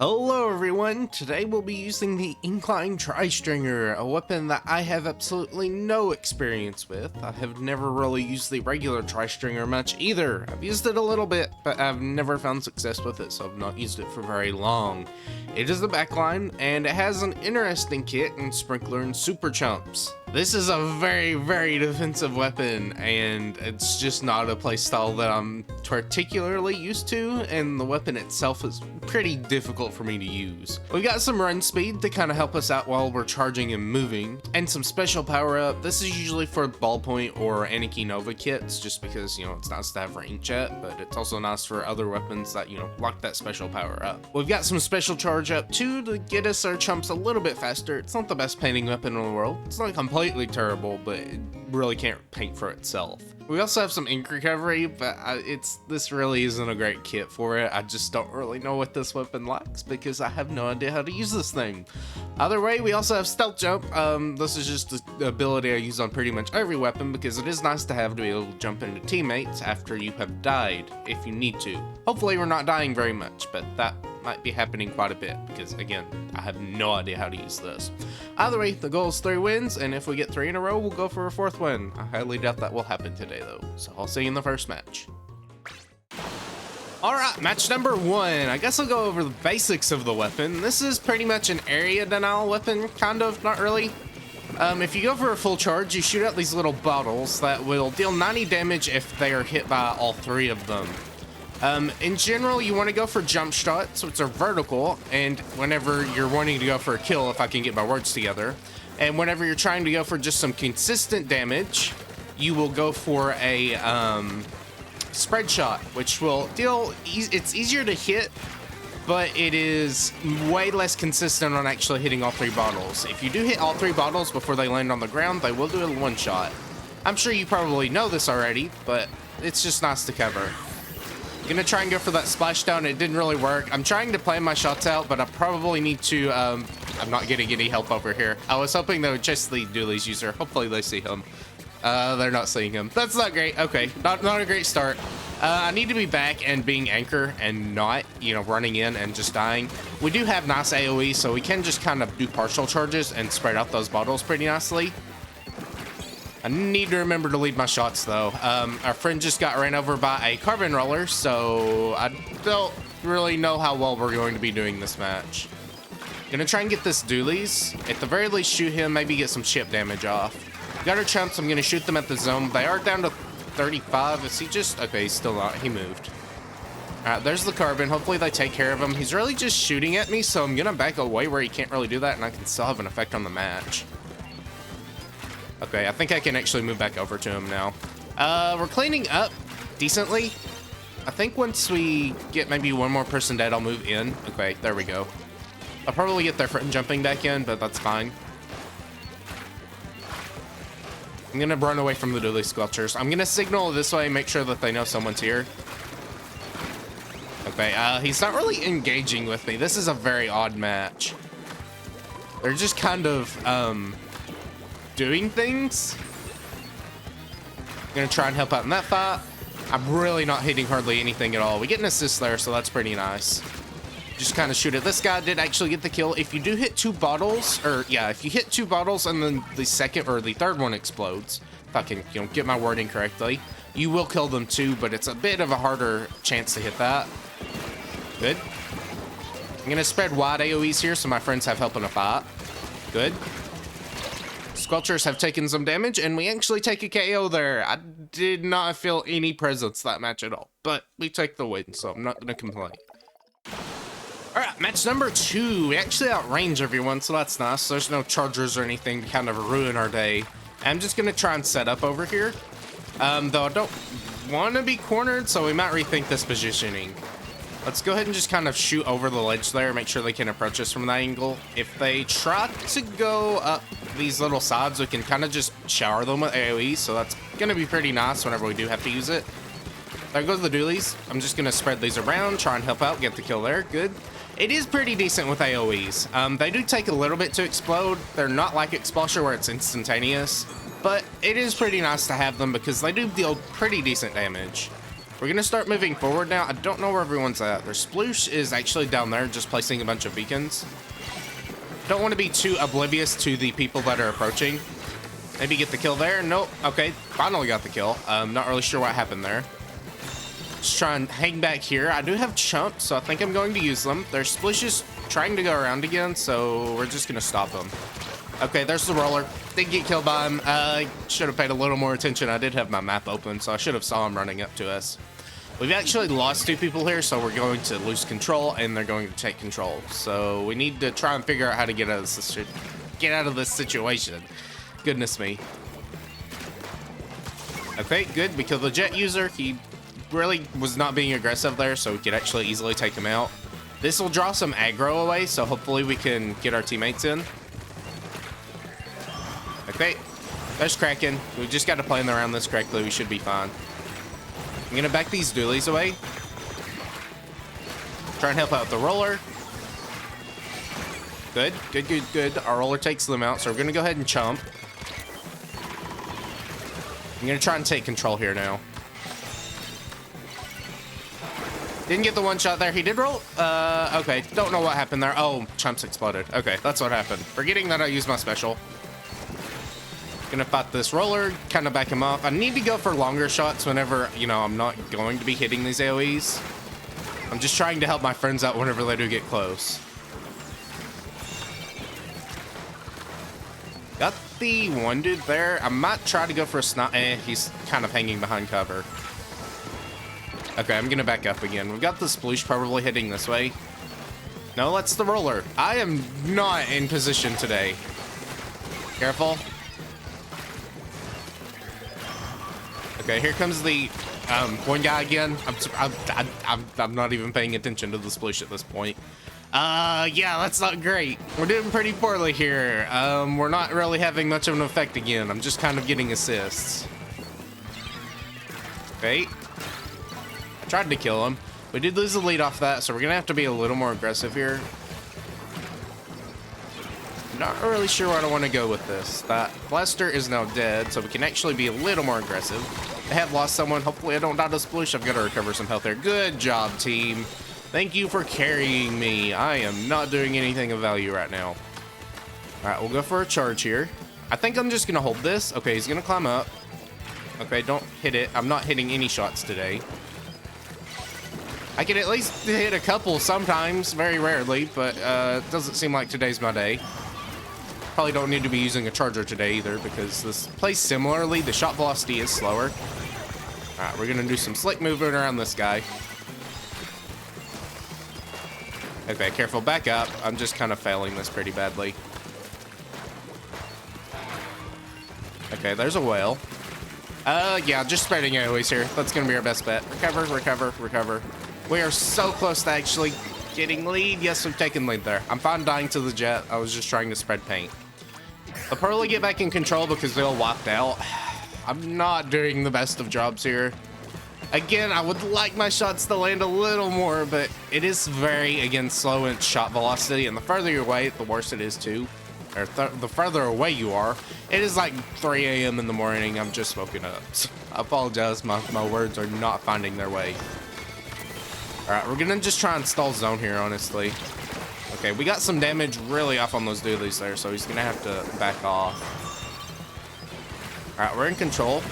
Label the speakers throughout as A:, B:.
A: Hello everyone, today we'll be using the Inkline Tri Stringer, a weapon that I have absolutely no experience with. I have never really used the regular Tri Stringer much either. I've used it a little bit, but I've never found success with it, so I've not used it for very long. It is the backline, and it has an interesting kit in Sprinkler and Super Chumps. This is a very defensive weapon, and it's just not a playstyle that I'm particularly used to, and the weapon itself is pretty difficult for me to use. We've got some run speed to kind of help us out while we're charging and moving, and some special power up. This is usually for ballpoint or Aniki Nova kits, just because, you know, it's nice to have for inkjet, but it's also nice for other weapons that, you know, lock that special power up. We've got some special charge up too to get us our chumps a little bit faster. It's not the best painting weapon in the world. It's not completely terrible, but it really can't paint for itself. We also have some ink recovery, but this really isn't a great kit for it. I just don't really know what this weapon likes because I have no idea how to use this thing. Either way, we also have stealth jump. This is just the ability I use on pretty much every weapon because it is nice to have to be able to jump into teammates after you have died if you need to. Hopefully we're not dying very much, but that might be happening quite a bit because, again, I have no idea how to use this. Either way, the goal is 3 wins, and if we get 3 in a row, we'll go for a 4th win. I highly doubt that will happen today, though, so I'll see you in the first match. Alright, match number 1. I guess I'll go over the basics of the weapon. This is pretty much an area denial weapon, kind of, not really. If you go for a full charge, you shoot out these little bottles that will deal 90 damage if they are hit by all 3 of them. In general, you want to go for jump shots, which are vertical, and whenever you're wanting to go for a kill, if I can get my words together, and whenever you're trying to go for just some consistent damage, you will go for a spread shot, which will deal, it's easier to hit, but it is way less consistent on actually hitting all 3 bottles. If you do hit all 3 bottles before they land on the ground, they will do a one shot. I'm sure you probably know this already, but it's just nice to cover. I'm gonna try and go for that splashdown. It didn't really work. I'm trying to plan my shots out, but I probably need to, I'm not getting any help over here. I was hoping they would chase the Dooley's user. Hopefully they see him. They're not seeing him. That's not great. Okay, not a great start. I need to be back and being anchor and not, you know, running in and just dying. We do have nice AoE, so we can just kind of do partial charges and spread out those bottles pretty nicely. I need to remember to lead my shots, though. Our friend just got ran over by a carbon roller, so I don't really know how well we're going to be doing this match. Gonna try and get this Dooley's. At the very least, shoot him, maybe get some chip damage off. Got our chumps, I'm gonna shoot them at the zone. They are down to 35. Is he just... Okay, he's still not. He moved. Alright, there's the carbon. Hopefully they take care of him. He's really just shooting at me, so I'm gonna back away where he can't really do that, and I can still have an effect on the match. Okay, I think I can actually move back over to him now. We're cleaning up decently. I think once we get maybe one more person dead, I'll move in. Okay, there we go. I'll probably get their friend jumping back in, but that's fine. I'm gonna run away from the Dooley Squelchers. I'm gonna signal this way, make sure that they know someone's here. Okay, he's not really engaging with me. This is a very odd match. They're just kind of, doing things. I'm gonna try and help out in that fight. I'm really not hitting hardly anything at all. We get an assist there, so that's pretty nice. Just kind of shoot it. This guy did actually get the kill. If you do hit 2 bottles, or yeah, if you hit 2 bottles and then the second or the third one explodes, if I can, you know, get my wording correctly, you will kill them too, but it's a bit of a harder chance to hit that. Good. I'm gonna spread wide AoEs here so my friends have help in a fight. Good. Squelchers have taken some damage, and we actually take a KO there. I did not feel any presence that match at all, but we take the win, so I'm not going to complain. Alright, match number 2. We actually outrange everyone, so that's nice. There's no chargers or anything to kind of ruin our day. I'm just going to try and set up over here, though I don't want to be cornered, so we might rethink this positioning. Let's go ahead and just kind of shoot over the ledge there, make sure they can approach us from that angle. If they try to go up these little sides, we can kind of just shower them with AoE, so that's going to be pretty nice whenever we do have to use it. There goes the Doolies. I'm just going to spread these around, try and help out, get the kill there. Good. It is pretty decent with AoEs. They do take a little bit to explode. They're not like Expulsure where it's instantaneous, but it is pretty nice to have them because they do deal pretty decent damage. We're gonna start moving forward now. I don't know where everyone's at. Their sploosh is actually down there, just placing a bunch of beacons. Don't want to be too oblivious to the people that are approaching. Maybe get the kill there. Nope. Okay, finally got the kill. Not really sure what happened there. Just try and hang back here. I do have chumps, so I think I'm going to use them. Their sploosh is trying to go around again, so we're just gonna stop them. Okay, there's the roller. Did get killed by him. I should have paid a little more attention. I did have my map open, so I should have saw him running up to us. We've actually lost 2 people here, so we're going to lose control, and they're going to take control. So we need to try and figure out how to get out of this situation. Goodness me. Okay, good. We killed the jet user. He really was not being aggressive there, so we could actually easily take him out. This will draw some aggro away, so hopefully we can get our teammates in. Okay, there's Kraken. We just got to plan around this correctly. We should be fine. I'm gonna back these dualies away. Try and help out the roller. Good, good, good, good. Our roller takes them out, so we're gonna go ahead and chump. I'm gonna try and take control here now. Didn't get the one shot there. He did roll. Okay, don't know what happened there. Oh, chumps exploded. Okay, that's what happened. Forgetting that I used my special. Gonna fight this roller, kind of back him off. I need to go for longer shots whenever, you know, I'm not going to be hitting these AoEs. I'm just trying to help my friends out whenever they do get close. Got the one dude there. I might try to go for a snipe. He's kind of hanging behind cover. Okay, I'm gonna back up again. We've got the sploosh probably heading this way. No, that's the roller. I am not in position today. Careful. Okay, here comes the one guy again. I'm not even paying attention to the sploosh at this point. Yeah, that's not great. We're doing pretty poorly here. We're not really having much of an effect again. I'm just kind of getting assists. Okay. I tried to kill him. We did lose the lead off that, so we're gonna have to be a little more aggressive here. Not really sure where I want to go with this. That Lester is now dead, so we can actually be a little more aggressive. I have lost someone. Hopefully I don't die to sploosh. I've got to recover some health there. Good job, team. Thank you for carrying me. I am not doing anything of value right now. All right, we'll go for a charge here. I think I'm just going to hold this. Okay, he's going to climb up. Okay, don't hit it. I'm not hitting any shots today. I can at least hit a couple sometimes, very rarely, but it doesn't seem like today's my day. Probably don't need to be using a charger today either because this plays similarly. The shot velocity is slower. All right, we're gonna do some slick movement around this guy. Okay, careful, back up. I'm just kind of failing this pretty badly. Okay, there's a whale. Yeah, just spreading AoEs here. That's gonna be our best bet. Recover, recover, recover. We are so close to actually getting lead. Yes, we've taken lead there. I'm fine dying to the jet. I was just trying to spread paint. I'll probably get back in control because they all wiped out. I'm not doing the best of jobs here. Again, I would like my shots to land a little more, but it is very, again, slow in shot velocity, and the further you're away, the worse it is too. Or the further away you are. It is like 3 a.m. in the morning. I'm just woken up. I apologize. My words are not finding their way. All right, we're gonna just try and stall zone here, honestly. Okay, we got some damage really off on those dualies there, so he's gonna have to back off. All right, we're in control.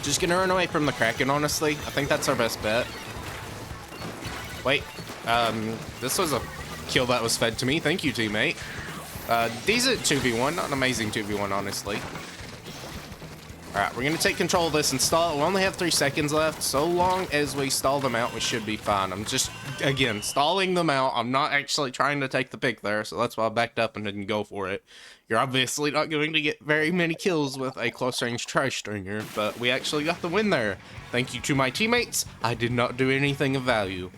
A: Just gonna run away from the Kraken, honestly. I think that's our best bet. Wait, this was a kill that was fed to me. Thank you, teammate. Decent 2v1, not an amazing 2v1, honestly. All right, we're gonna take control of this and stall it. We only have 3 seconds left. So long as we stall them out, we should be fine. I'm just, again, stalling them out. I'm not actually trying to take the pick there, so that's why I backed up and didn't go for it. You're obviously not going to get very many kills with a close-range Tri Stringer, but we actually got the win there. Thank you to my teammates. I did not do anything of value.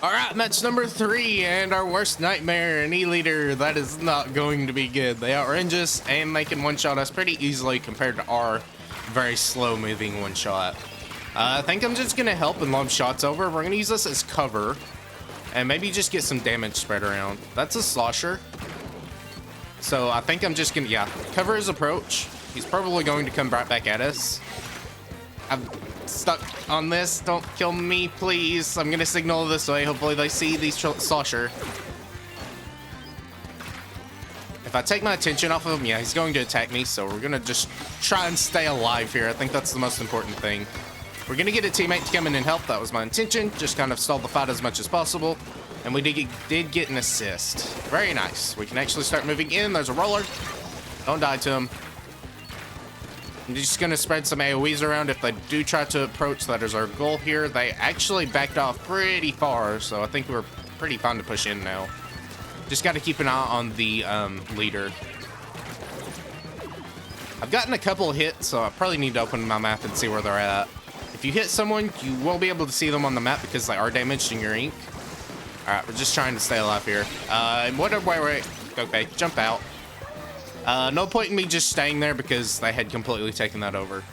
A: All right, match number 3, and our worst nightmare, an E-leader. That is not going to be good. They outrange us, and they can one-shot us pretty easily compared to our very slow-moving one-shot. I think I'm just going to help and lob shots over. We're going to use this as cover, and maybe just get some damage spread around. That's a slosher. So I think I'm just going to, yeah, cover his approach. He's probably going to come right back at us. I'm stuck on this. Don't kill me, please. I'm gonna signal this way. Hopefully they see these Saucer. If I take my attention off of him, yeah, he's going to attack me, so we're gonna just try and stay alive here. I think that's the most important thing. We're gonna get a teammate to come in and help. That was my intention. Just kind of stall the fight as much as possible. And we did get an assist. Very nice. We can actually start moving in. There's a roller. Don't die to him. I'm just gonna spread some AoEs around if they do try to approach. That is our goal here. They actually backed off pretty far, so I think we're pretty fine to push in now. Just got to keep an eye on the leader. I've gotten a couple hits, so I probably need to open my map and see where they're at. If you hit someone, you won't be able to see them on the map because they are damaged in your ink. All right, we're just trying to stay alive here. Wait. Okay, jump out. No point in me just staying there because they had completely taken that over.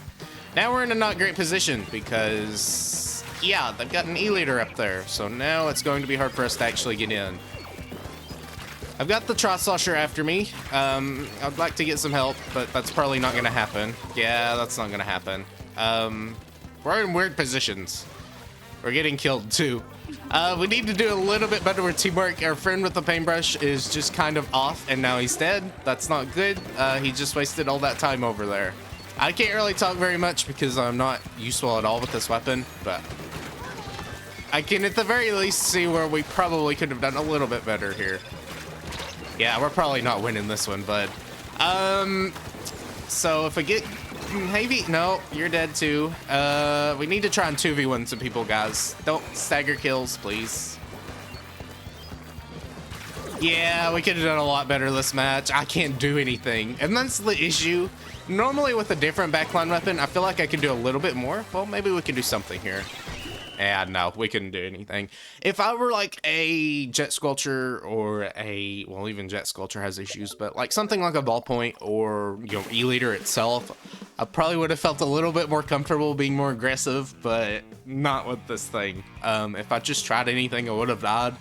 A: Now we're in a not great position because, yeah, they've got an E-leader up there. So now it's going to be hard for us to actually get in. I've got the Tri Stringer after me. I'd like to get some help, but that's probably not going to happen. Yeah, that's not going to happen. We're in weird positions. We're getting killed too. We need to do a little bit better with teamwork. Our friend with the paintbrush is just kind of off, and now he's dead. That's not good. He just wasted all that time over there. I can't really talk very much because I'm not useful at all with this weapon, but I can at the very least see where we probably could have done a little bit better here. Yeah, we're probably not winning this one, bud. So if I get... Maybe... No, you're dead too. We need to try and 2v1 some people, guys. Don't stagger kills, please. Yeah, we could have done a lot better this match. I can't do anything. And that's the issue. Normally with a different backline weapon, I feel like I could do a little bit more. Well, maybe we can do something here. Yeah, no, we couldn't do anything. If I were like a Jet Sculpture or a, well, even Jet Sculpture has issues, but like something like a Ballpoint or, you know, E-Leader itself, I probably would have felt a little bit more comfortable being more aggressive, but not with this thing. If I just tried anything, I would have died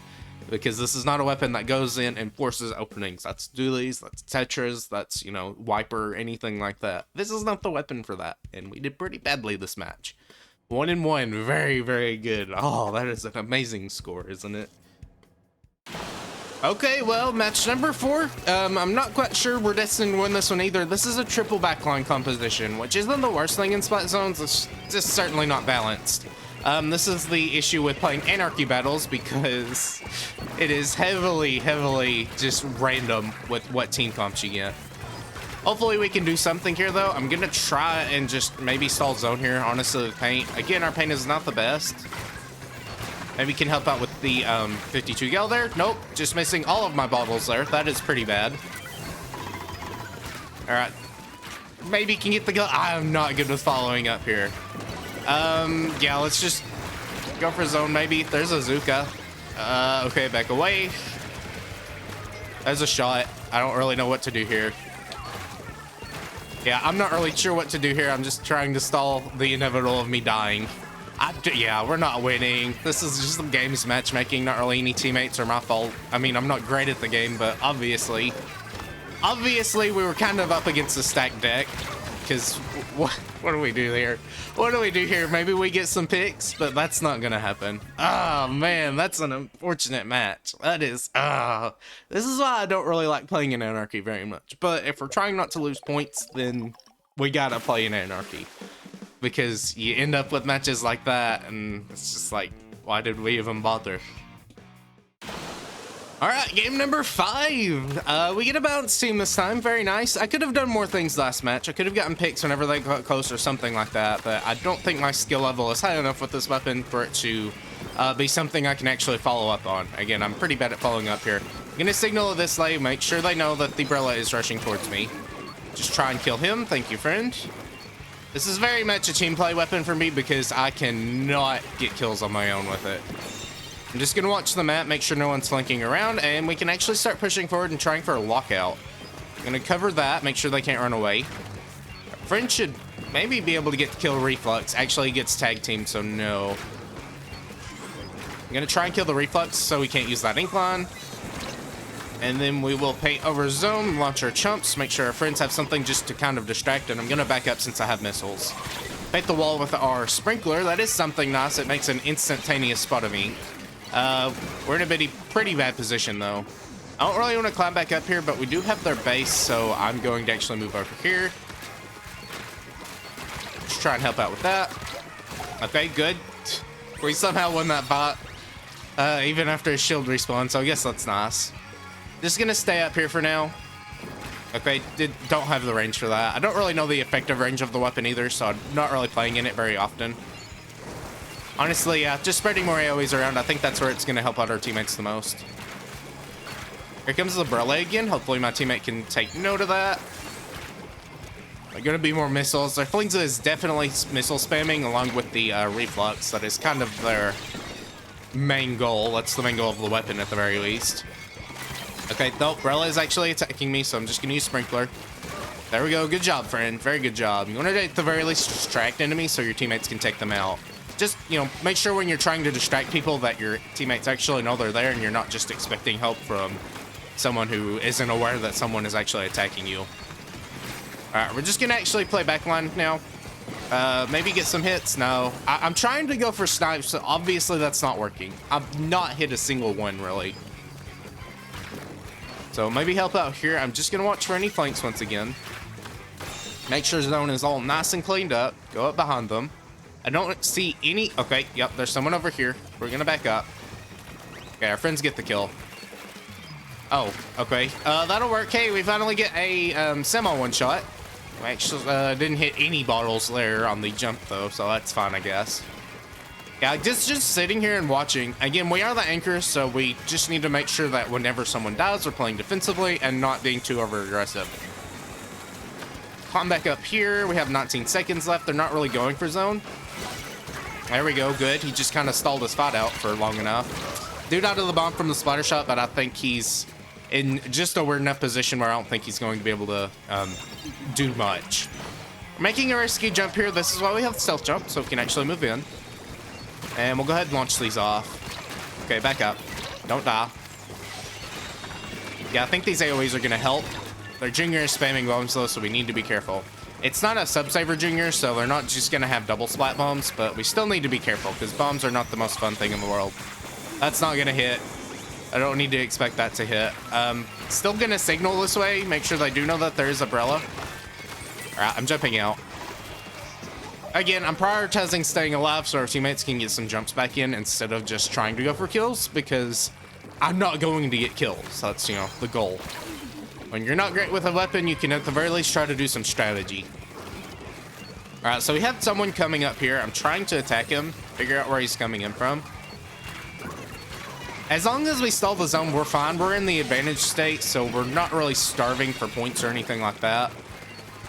A: because this is not a weapon that goes in and forces openings. That's dualies, that's tetras, that's, you know, wiper, anything like that. This is not the weapon for that, and we did pretty badly this match. 1-1, very, very good. Oh, that is an amazing score, isn't it? Okay, well, match number 4. I'm not quite sure we're destined to win this one either. This is a triple backline composition, which isn't the worst thing in Splatzones. It's just certainly not balanced. This is the issue with playing Anarchy battles because it is heavily just random with what team comps you get. Hopefully we can do something here, though. I'm gonna try and just maybe stall zone here, honestly, with paint. Again, our paint is not the best. Maybe can help out with the 52 gal there. Nope, just missing all of my bottles there. That is pretty bad. All right, maybe can get the gal. I'm not good with following up here. Yeah, let's just go for zone maybe. There's a Zuka. Okay, back away. There's a shot. I don't really know what to do here. Yeah, I'm not really sure what to do here. I'm just trying to stall the inevitable of me dying. Yeah, we're not winning. This is just some games matchmaking. Not really any teammates are my fault. I mean, I'm not great at the game, but obviously we were kind of up against a stacked deck. Because what do we do here? What do we do here? Maybe we get some picks, but that's not gonna happen. Oh man, that's an unfortunate match. That is. This is why I don't really like playing in Anarchy very much. But if we're trying not to lose points, then we gotta play in Anarchy because you end up with matches like that, and it's just like, why did we even bother? All right, game number 5. We get a balanced team this time. Very nice. I could have done more things last match. I could have gotten picks whenever they got close or something like that, but I don't think my skill level is high enough with this weapon for it to be something I can actually follow up on. Again, I'm pretty bad at following up here. I'm gonna signal this way, make sure they know that the Brella is rushing towards me. Just try and kill him. Thank you, friend. This is very much a team play weapon for me because I cannot get kills on my own with it. I'm just gonna watch the map, make sure no one's flanking around, and we can actually start pushing forward and trying for a lockout. I'm gonna cover that, make sure they can't run away. Our friend should maybe be able to get the kill reflux. Actually, he gets tag team, so no. I'm gonna try and kill the reflux so we can't use that Inkline. And then we will paint over zone, launch our chumps, make sure our friends have something just to kind of distract, and I'm gonna back up since I have missiles. Paint the wall with our sprinkler. That is something nice. It makes an instantaneous spot of me. We're in a pretty bad position, though. I don't really want to climb back up here, but we do have their base, so I'm going to actually move over here. Just try and help out with that. Okay, good. We somehow won that bot, even after a shield respawn, so I guess that's nice. Just gonna stay up here for now. Okay, don't have the range for that. I don't really know the effective range of the weapon either, so I'm not really playing in it very often. Honestly, yeah, just spreading more AoEs around, I think that's where it's gonna help out our teammates the most. Here comes the umbrella again. Hopefully my teammate can take note of that. There are gonna be more missiles. Their Flingza is definitely missile spamming along with the reflux. That is kind of their main goal. That's the main goal of the weapon at the very least. Okay, no, umbrella is actually attacking me, so I'm just gonna use sprinkler. There we go. Good job, friend. Very good job. You want to, at the very least, distract enemies so your teammates can take them out. Just, you know, make sure when you're trying to distract people that your teammates actually know they're there and you're not just expecting help from someone who isn't aware that someone is actually attacking you. Alright, we're just gonna actually play backline now. Maybe get some hits. No, I'm trying to go for snipes, so obviously that's not working. I've not hit a single one, really. So maybe help out here. I'm just gonna watch for any flanks once again. Make sure the zone is all nice and cleaned up. Go up behind them. I don't see any... Okay, yep, there's someone over here. We're gonna back up. Okay, our friends get the kill. Oh, okay. That'll work. Hey, we finally get a semi one-shot. We actually didn't hit any bottles there on the jump, though, so that's fine, I guess. Yeah, just sitting here and watching. Again, we are the anchors, so we just need to make sure that whenever someone dies, we're playing defensively and not being too over-aggressive. Climb back up here. We have 19 seconds left. They're not really going for zone. There we go. Good. He just kind of stalled his fight out for long enough. Dude out of the bomb from the splatter shot, but I think he's in just a weird enough position where I don't think he's going to be able to do much. We're making a risky jump here. This is why we have stealth jump, so we can actually move in. And we'll go ahead and launch these off. Okay, back up. Don't die. Yeah, I think these AoEs are going to help. Their junior is spamming bombs, though, so we need to be careful. It's not a sub-saver junior, so they're not just going to have double splat bombs, but we still need to be careful, because bombs are not the most fun thing in the world. That's not going to hit. I don't need to expect that to hit. Still going to signal this way, make sure they do know that there is umbrella. Alright, I'm jumping out. Again, I'm prioritizing staying alive so our teammates can get some jumps back in instead of just trying to go for kills, because I'm not going to get kills. That's, you know, the goal. When you're not great with a weapon, you can at the very least try to do some strategy. Alright, so we have someone coming up here. I'm trying to attack him, figure out where he's coming in from. As long as we stall the zone, we're fine. We're in the advantage state, so we're not really starving for points or anything like that.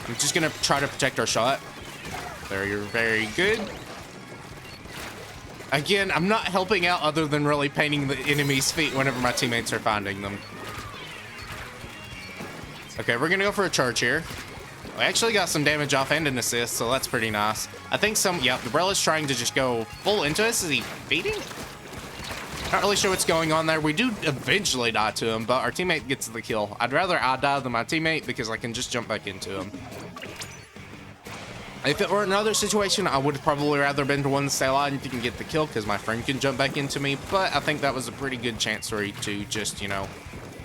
A: I'm just going to try to protect our shot. There, you're very good. Again, I'm not helping out other than really painting the enemy's feet whenever my teammates are finding them. Okay, we're going to go for a charge here. We actually got some damage off and an assist, so that's pretty nice. I think yeah, the Brella's trying to just go full into us. Is he feeding? Not really sure what's going on there. We do eventually die to him, but our teammate gets the kill. I'd rather I die than my teammate because I can just jump back into him. If it were another situation, I would have probably rather been the one to stay alive and can get the kill because my friend can jump back into me, but I think that was a pretty good chance for me to just, you know,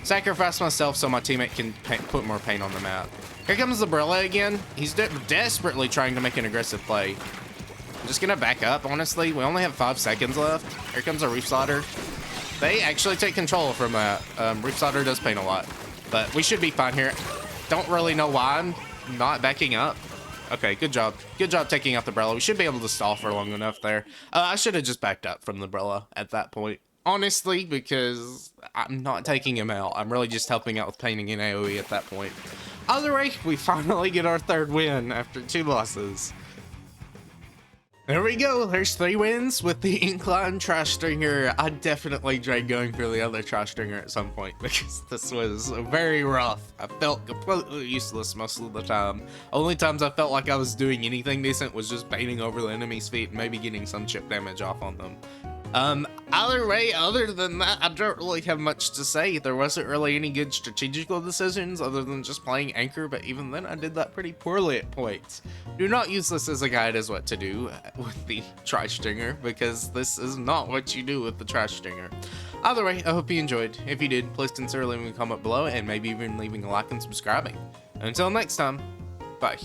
A: sacrifice myself so my teammate can put more paint on the map. Here comes the Brella again. He's desperately trying to make an aggressive play. I'm just gonna back up, honestly. We only have 5 seconds left. Here comes a Reef Slaughter. They actually take control from that. Reef Slaughter does paint a lot, but we should be fine here. Don't really know why I'm not backing up. Okay, good job. Good job taking out the Brella. We should be able to stall for long enough there. I should have just backed up from the Brella at that point. Honestly, because I'm not taking him out. I'm really just helping out with painting in AoE at that point. Either way, we finally get our 3rd win after 2 losses. There we go. There's 3 wins with the Inkline Tri Stringer. I definitely tried going for the other Tri Stringer at some point because this was very rough. I felt completely useless most of the time. Only times I felt like I was doing anything decent was just painting over the enemy's feet and maybe getting some chip damage off on them. Either way, other than that, I don't really have much to say. There wasn't really any good strategical decisions other than just playing Anchor, but even then I did that pretty poorly at points. Do not use this as a guide as what to do with the Tri Stringer, because this is not what you do with the Tri Stringer. Either way, I hope you enjoyed. If you did, please consider leaving a comment below and maybe even leaving a like and subscribing. Until next time, bye.